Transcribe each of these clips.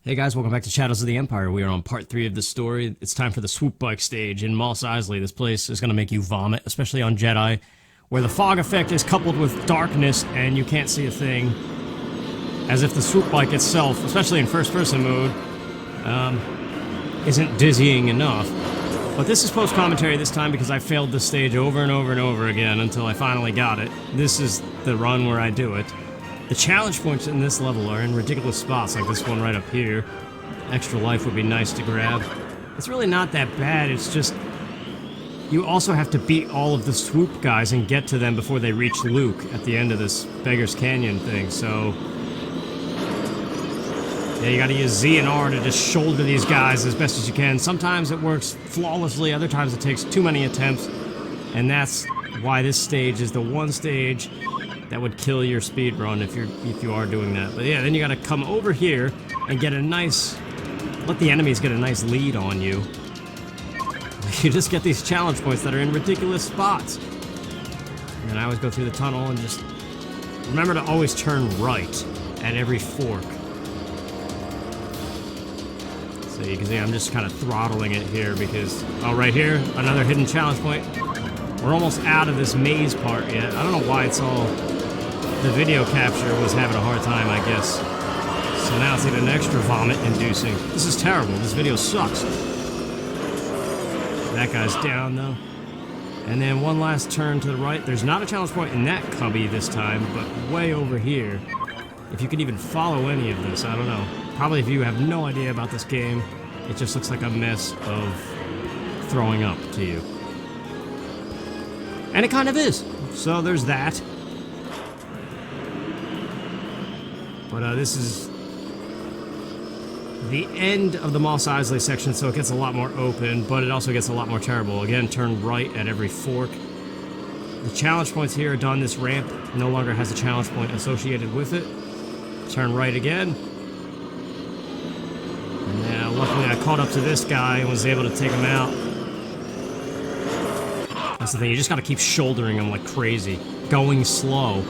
Hey guys, welcome back to Shadows of the Empire. We are on part 3 of the story. It's time for the Swoop bike stage in Mos Eisley. This place is going to make you vomit, especially on Jedi, where the fog effect is coupled with darkness and you can't see a thing. As if the Swoop bike itself, especially in first-person mode, isn't dizzying enough. But this is post-commentary this time because I failed this stage over and over and over again until I finally got it. This is the run where I do it. The challenge points in this level are in ridiculous spots, like this one right up here. Extra life would be nice to grab. It's really not that bad, it's just... you also have to beat all of the Swoop guys and get to them before they reach Luke at the end of this Beggar's Canyon thing, so... yeah, you gotta use Z and R to just shoulder these guys as best as you can. Sometimes it works flawlessly, other times it takes too many attempts, and that's why this stage is the one stage that would kill your speed run if you are doing that. But yeah, then you gotta come over here and get a nice... let the enemies get a nice lead on you. You just get these challenge points that are in ridiculous spots. And then I always go through the tunnel and just... remember to always turn right at every fork. So you can see I'm just kind of throttling it here because... oh, right here, another hidden challenge point. We're almost out of this maze part yet. I don't know why it's all... the video capture was having a hard time, I guess. So now it's even extra vomit-inducing. This is terrible. This video sucks. That guy's down, though. And then one last turn to the right. There's not a challenge point in that cubby this time, but way over here. If you could even follow any of this, I don't know. Probably if you have no idea about this game, it just looks like a mess of throwing up to you. And it kind of is. So there's that. But this is the end of the Mos Eisley section, so it gets a lot more open, but it also gets a lot more terrible. Again, turn right at every fork. The challenge points here are done. This ramp no longer has a challenge point associated with it. Turn right again. And now, luckily I caught up to this guy and was able to take him out. That's the thing, you just gotta keep shouldering them like crazy. Going slow,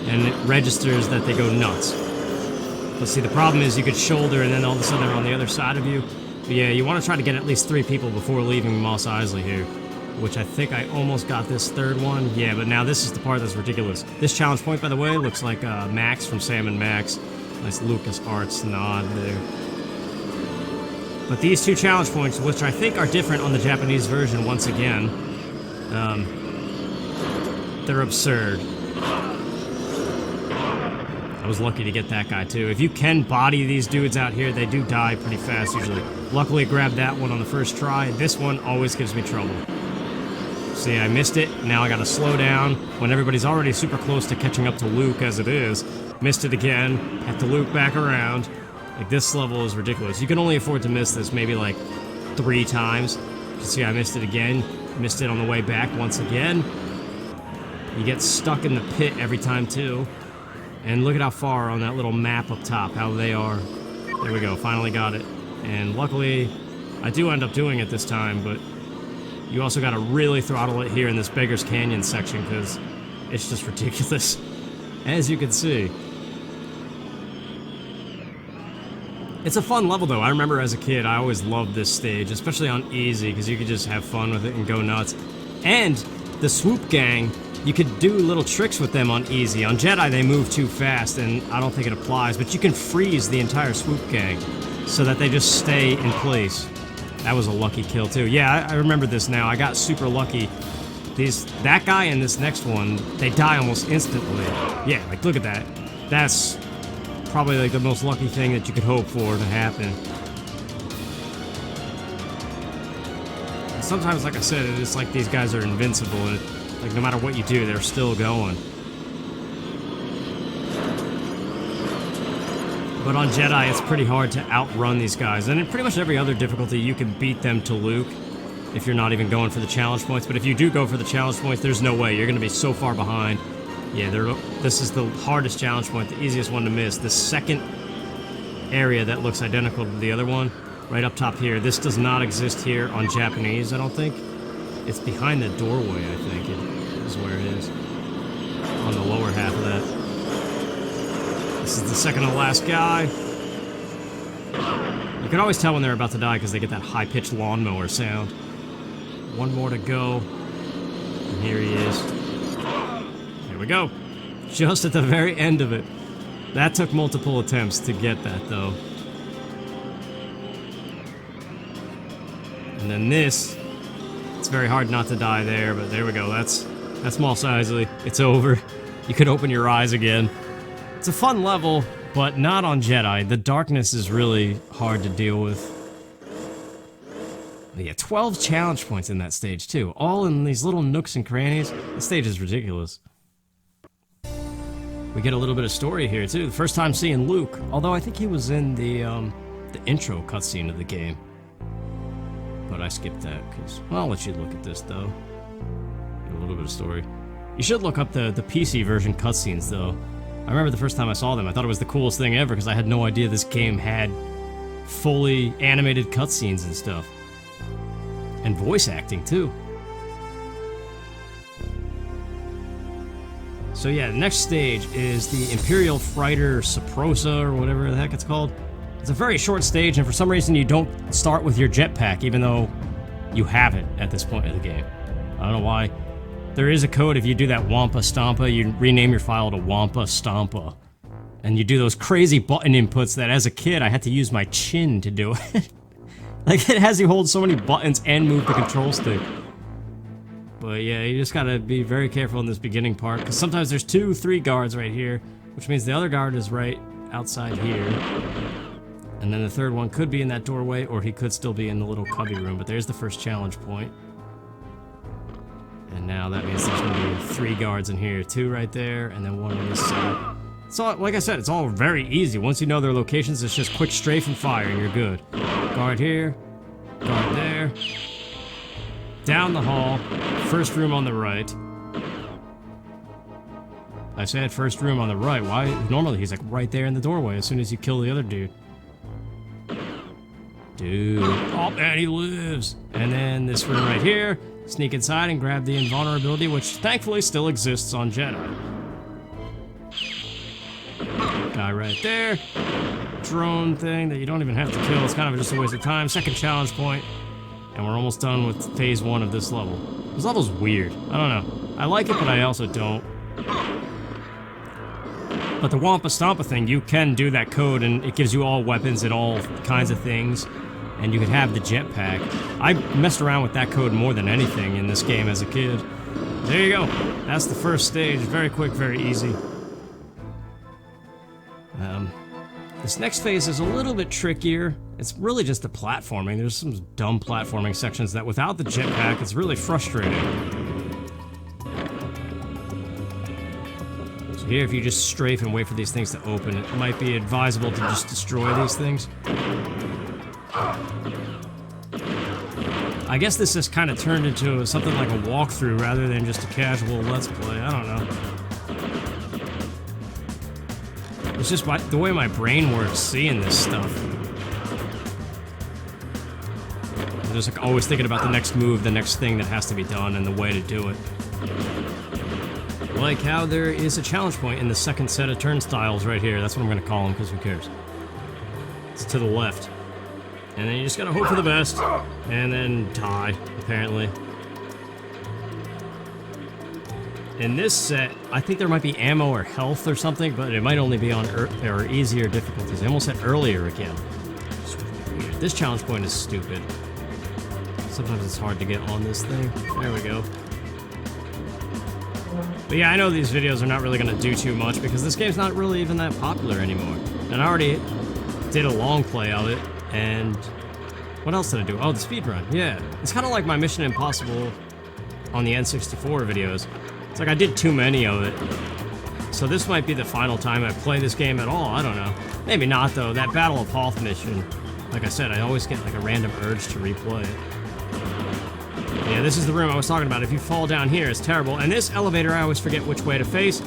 and it registers that they go nuts. But see, the problem is you could shoulder and then all of a sudden they're on the other side of you. But yeah, you want to try to get at least 3 people before leaving Mos Eisley here. Which I think I almost got this third one. Yeah, but now this is the part that's ridiculous. This challenge point, by the way, looks like Max from Sam and Max. Nice LucasArts nod there. But these 2 challenge points, which I think are different on the Japanese version once again, they're absurd. I was lucky to get that guy too. If you can body these dudes out here, they do die pretty fast usually. Luckily grabbed that one on the first try. This one always gives me trouble. See, I missed it. Now I gotta slow down when everybody's already super close to catching up to Luke as it is. Missed it again. Have to loop back around. Like, this level is ridiculous. You can only afford to miss this maybe like 3 times. You can see I missed it again. Missed it on the way back once again. You get stuck in the pit every time too. And look at how far on that little map up top, how they are. There we go, finally got it. And luckily, I do end up doing it this time, but you also gotta really throttle it here in this Beggar's Canyon section, because it's just ridiculous, as you can see. It's a fun level though. I remember as a kid, I always loved this stage, especially on easy, because you could just have fun with it and go nuts. And the Swoop gang, you could do little tricks with them on easy. On Jedi, they move too fast, and I don't think it applies, but you can freeze the entire Swoop gang so that they just stay in place. That was a lucky kill, too. Yeah, I remember this now. I got super lucky. That guy and this next one, they die almost instantly. Yeah, like, look at that. That's probably, like, the most lucky thing that you could hope for to happen. Sometimes, like I said, it's like these guys are invincible, and like, no matter what you do, they're still going. But on Jedi, it's pretty hard to outrun these guys. And in pretty much every other difficulty, you can beat them to Luke if you're not even going for the challenge points. But if you do go for the challenge points, there's no way. You're going to be so far behind. Yeah, this is the hardest challenge point, the easiest one to miss. The second area that looks identical to the other one, right up top here. This does not exist here on Japanese, I don't think. It's behind the doorway, I think, is where it is. On the lower half of that. This is the second to last guy. You can always tell when they're about to die because they get that high-pitched lawnmower sound. One more to go. And here he is. Here we go. Just at the very end of it. That took multiple attempts to get that, though. And then this. It's very hard not to die there, but there we go. That's Mos Eisley. It's over. You can open your eyes again. It's a fun level, but not on Jedi. The darkness is really hard to deal with. Yeah, 12 challenge points in that stage, too. All in these little nooks and crannies. The stage is ridiculous. We get a little bit of story here, too. The first time seeing Luke, although I think he was in the intro cutscene of the game. But I skipped that, because... Well, I'll let you look at this, though. Get a little bit of story. You should look up the PC version cutscenes, though. I remember the first time I saw them, I thought it was the coolest thing ever, because I had no idea this game had fully animated cutscenes and stuff. And voice acting, too. So yeah, the next stage is the Imperial Freighter Suprosa, or whatever the heck it's called. It's a very short stage, and for some reason you don't start with your jetpack, even though you have it at this point of the game. I don't know why. There is a code if you do that Wampa Stompa, you rename your file to Wampa Stompa. And you do those crazy button inputs that as a kid I had to use my chin to do it. Like, it has you hold so many buttons and move the control stick. But yeah, you just gotta be very careful in this beginning part, because sometimes there's 2-3 guards right here, which means the other guard is right outside here. And then the third one could be in that doorway, or he could still be in the little cubby room, but there's the first challenge point. And now that means there's gonna be 3 guards in here, 2 right there, and then 1 on this side. So, like I said, it's all very easy. Once you know their locations, it's just quick strafe and fire, and you're good. Guard here, guard there. Down the hall, first room on the right. I said first room on the right. Why? Normally he's like right there in the doorway as soon as you kill the other dude. Dude. Oh, and he lives. And then this room right here. Sneak inside and grab the invulnerability, which thankfully still exists on Jedi. Guy right there. Drone thing that you don't even have to kill. It's kind of just a waste of time. Second challenge point. And we're almost done with phase 1 of this level. This level's weird. I don't know. I like it, but I also don't. But the Wampa Stompa thing, you can do that code, and it gives you all weapons and all kinds of things. And you can have the jetpack. I messed around with that code more than anything in this game as a kid. There you go. That's the first stage. Very quick, very easy. This next phase is a little bit trickier. It's really just the platforming. There's some dumb platforming sections that without the jetpack, it's really frustrating. So here, if you just strafe and wait for these things to open, it might be advisable to just destroy these things. I guess this has kind of turned into something like a walkthrough rather than just a casual Let's Play. I don't know. It's just the way my brain works seeing this stuff. I'm just like always thinking about the next move, the next thing that has to be done, and the way to do it. Like how there is a challenge point in the second set of turnstiles right here. That's what I'm going to call them, because who cares? It's to the left. And then you just gotta hope for the best, and then die, apparently. In this set, I think there might be ammo or health or something, but it might only be on or easier difficulties. I almost said earlier again. This challenge point is stupid. Sometimes it's hard to get on this thing. There we go. But yeah, I know these videos are not really gonna do too much because this game's not really even that popular anymore. And I already did a long play of it. And what else did I do? Oh, the speedrun, yeah. It's kind of like my Mission Impossible on the N64 videos. It's like I did too many of it. So this might be the final time I play this game at all, I don't know. Maybe not though, that Battle of Hoth mission, like I said, I always get like a random urge to replay it. Yeah, this is the room I was talking about. If you fall down here, it's terrible. And this elevator, I always forget which way to face.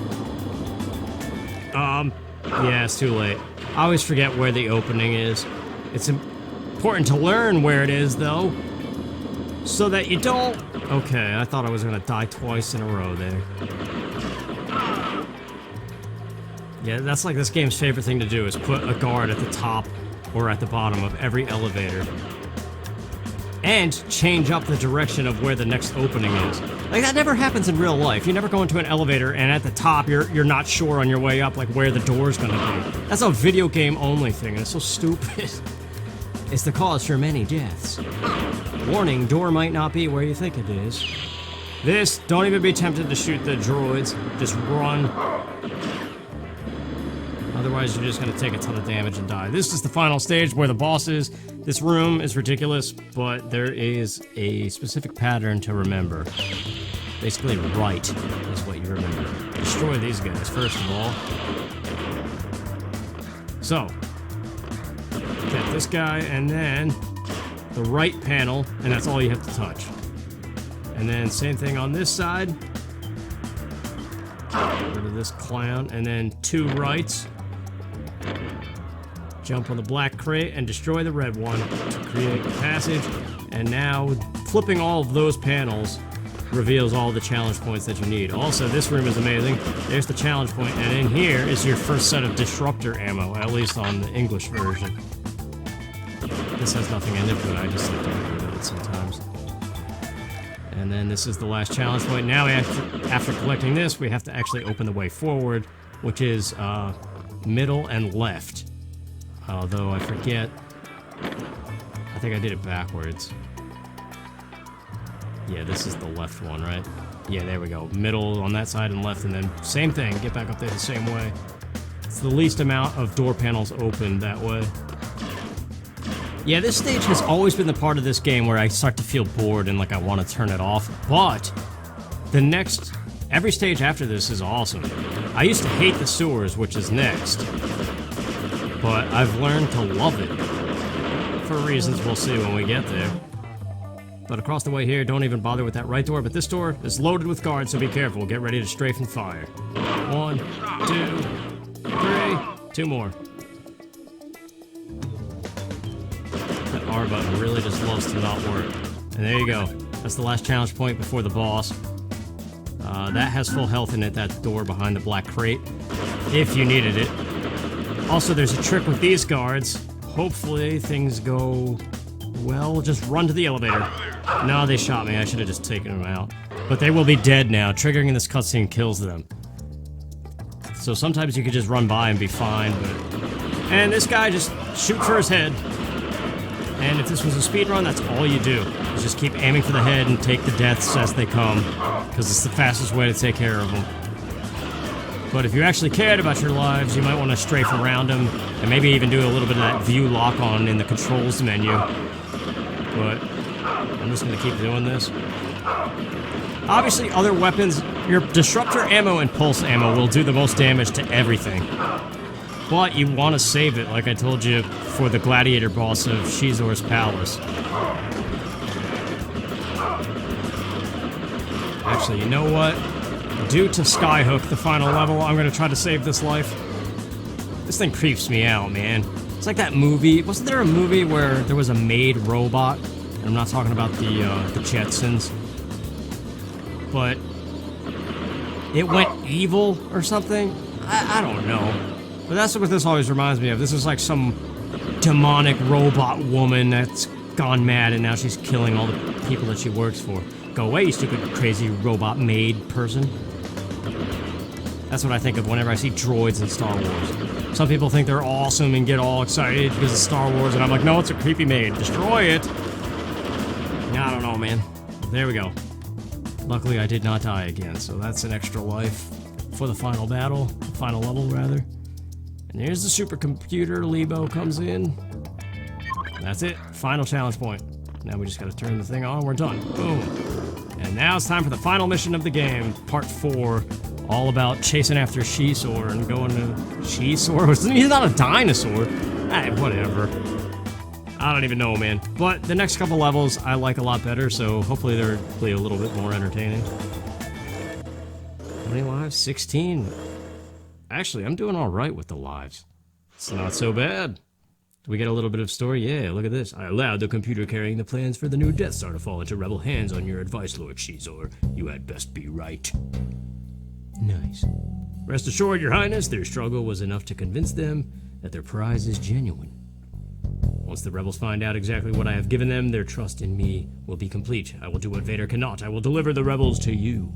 Yeah, it's too late. I always forget where the opening is. It's important to learn where it is, though, so that you don't... Okay, I thought I was gonna die twice in a row there. Yeah, that's like this game's favorite thing to do, is put a guard at the top or at the bottom of every elevator. And change up the direction of where the next opening is. Like, that never happens in real life. You never go into an elevator and at the top you're not sure on your way up, like, where the door's gonna be. That's a video game only thing, and it's so stupid. It's the cause for many deaths. Warning, door might not be where you think it is. This, don't even be tempted to shoot the droids. Just run. Otherwise, you're just gonna take a ton of damage and die. This is the final stage where the boss is. This room is ridiculous, but there is a specific pattern to remember. Basically, right is what you remember. Destroy these guys, first of all. So, get this guy, and then the right panel, and that's all you have to touch. And then same thing on this side. Get rid of this clown, and then 2 rights. Jump on the black crate and destroy the red one to create a passage. And now, flipping all of those panels reveals all the challenge points that you need. Also, this room is amazing. There's the challenge point, and in here is your first set of disruptor ammo, at least on the English version. This has nothing in it, but I just like to get rid of it sometimes. And then this is the last challenge point. Now, after collecting this, we have to actually open the way forward, which is middle and left. Although I forget, I think I did it backwards. Yeah, this is the left one, right? Yeah, there we go. Middle on that side and left, and then same thing, get back up there the same way. It's the least amount of door panels open that way. Yeah, this stage has always been the part of this game where I start to feel bored and like I want to turn it off, but every stage after this is awesome. I used to hate the sewers, which is next. But I've learned to love it. For reasons we'll see when we get there. But across the way here, don't even bother with that right door. But this door is loaded with guards, so be careful. Get ready to strafe and fire. 1, 2, 3, 2 more. That R button really just loves to not work. And there you go. That's the last challenge point before the boss. That has full health in it, that door behind the black crate, if you needed it. Also, there's a trick with these guards. Hopefully, things go well. Just run to the elevator. No, they shot me. I should have just taken them out. But they will be dead now. Triggering in this cutscene kills them. So sometimes you could just run by and be fine, but... And this guy, just shoot for his head. And if this was a speedrun, that's all you do. You just keep aiming for the head and take the deaths as they come. Because it's the fastest way to take care of them. But if you actually cared about your lives, you might want to strafe around them, and maybe even do a little bit of that view lock-on in the controls menu. But I'm just going to keep doing this. Obviously, other weapons, your disruptor ammo and pulse ammo will do the most damage to everything. But you want to save it, like I told you, for the gladiator boss of Shizor's Palace. Actually, you know what? Due to Skyhook, the final level, I'm gonna try to save this life. This thing creeps me out, man. It's like that movie. Wasn't there a movie where there was a maid robot? And I'm not talking about the Jetsons. But it went evil or something? I don't know. But that's what this always reminds me of. This is like some demonic robot woman that's gone mad and now she's killing all the people that she works for. Go away, you stupid, crazy robot maid person. That's what I think of whenever I see droids in Star Wars. Some people think they're awesome and get all excited because it's Star Wars, and I'm like, no, it's a creepy maid. Destroy it! I don't know, man. There we go. Luckily, I did not die again, so that's an extra life for the final battle. Final level, rather. And here's the supercomputer. Lebo comes in. That's it. Final challenge point. Now we just gotta turn the thing on. We're done. Boom. And now it's time for the final mission of the game, part 4. All about chasing after Shizor and going to... Shizor? He's not a dinosaur. Whatever. I don't even know, man. But the next couple levels I like a lot better, so hopefully they're a little bit more entertaining. How many lives? 16. Actually, I'm doing alright with the lives. It's not so bad. Do we get a little bit of story? Yeah, look at this. I allowed the computer carrying the plans for the new Death Star to fall into rebel hands on your advice, Lord Shizor. You had best be right. Nice. Rest assured, Your Highness, their struggle was enough to convince them that their prize is genuine. Once the rebels find out exactly what I have given them, their trust in me will be complete. I will do what Vader cannot. I will deliver the rebels to you.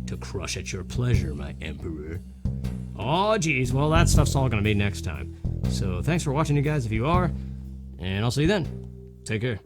To crush at your pleasure, my Emperor. Oh, geez. Well, that stuff's all gonna be next time. So thanks for watching, you guys, if you are. And I'll see you then. Take care.